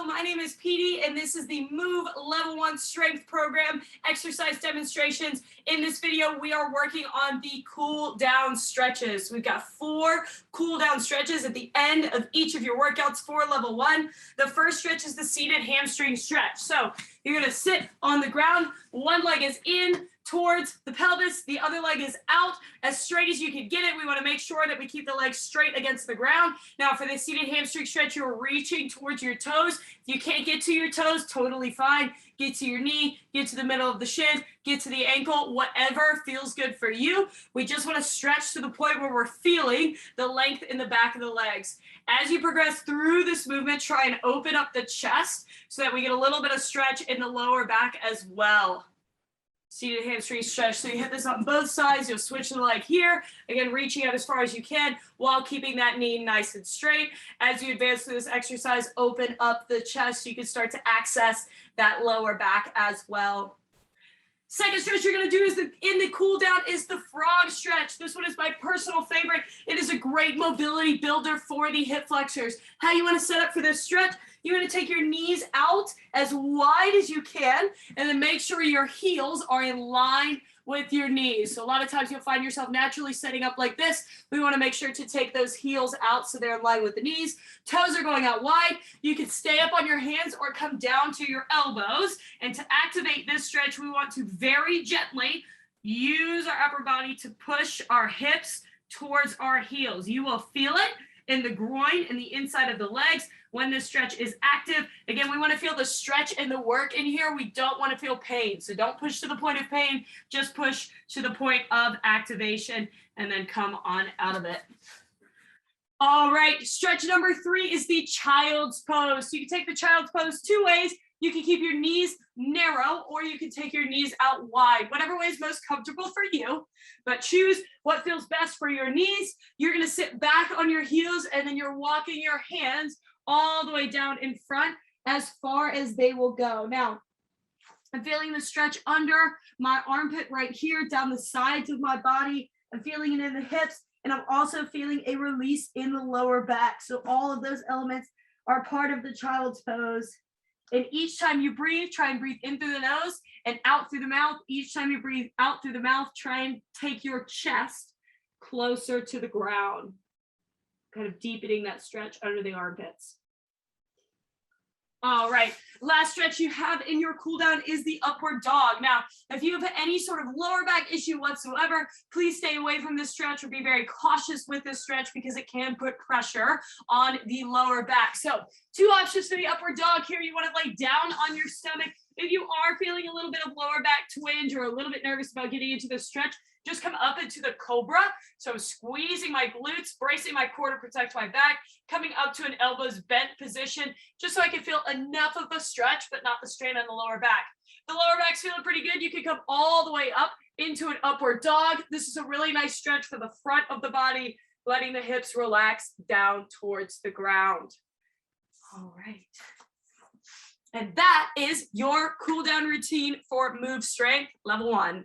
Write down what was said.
my name is Petey, and this is the Move Level 1 Strength Program exercise demonstrations. In this video, we are working on the cool down stretches. We've got 4 cool down stretches at the end of each of your workouts for level 1. The first stretch is the seated hamstring stretch. So you're gonna sit on the ground, one leg is in towards the pelvis, the other leg is out as straight as you can get it. We want to make sure that we keep the legs straight against the ground. Now for the seated hamstring stretch, you're reaching towards your toes. If you can't get to your toes, totally fine. Get to your knee, get to the middle of the shin, get to the ankle, whatever feels good for you. We just want to stretch to the point where we're feeling the length in the back of the legs. As you progress through this movement, try and open up the chest so that we get a little bit of stretch in the lower back as well. Seated hamstring stretch. So you hit this on both sides. You'll switch the leg here. Again, reaching out as far as you can while keeping that knee nice and straight. As you advance through this exercise, open up the chest so you can start to access that lower back as well. Second stretch you're going to do is in the cool down is the frog stretch. This one is my personal favorite. It is a great mobility builder for the hip flexors. How you want to set up for this stretch? You're going to take your knees out as wide as you can and then make sure your heels are in line with your knees. So a lot of times you'll find yourself naturally setting up like this. We want to make sure to take those heels out so they're in line with the knees. Toes are going out wide. You can stay up on your hands or come down to your elbows. And to activate this stretch, we want to very gently use our upper body to push our hips towards our heels. You will feel it in the groin and the inside of the legs when this stretch is active. Again, we want to feel the stretch and the work in here. We don't want to feel pain. So don't push to the point of pain, just push to the point of activation and then come on out of it. All right, stretch number 3 is the child's pose. So you can take the child's pose 2 ways. You can keep your knees narrow or you can take your knees out wide, whatever way is most comfortable for you, but choose what feels best for your knees. You're going to sit back on your heels and then you're walking your hands all the way down in front as far as they will go. Now, I'm feeling the stretch under my armpit right here, down the sides of my body. I'm feeling it in the hips, and I'm also feeling a release in the lower back. So all of those elements are part of the child's pose. And each time you breathe, try and breathe in through the nose and out through the mouth. Each time you breathe out through the mouth, try and take your chest closer to the ground, kind of deepening that stretch under the armpits. All right, last stretch you have in your cool down is the upward dog. Now, if you have any sort of lower back issue whatsoever, please stay away from this stretch or be very cautious with this stretch because it can put pressure on the lower back. So 2 options for the upward dog here. You want to lay down on your stomach. If you are feeling a little bit of lower back twinge or a little bit nervous about getting into this stretch, just come up into the cobra. So I'm squeezing my glutes, bracing my core to protect my back, coming up to an elbows bent position, just so I can feel enough of the stretch, but not the strain on the lower back. The lower back's feeling pretty good. You can come all the way up into an upward dog. This is a really nice stretch for the front of the body, letting the hips relax down towards the ground. All right. And that is your cool down routine for Move Strength Level 1.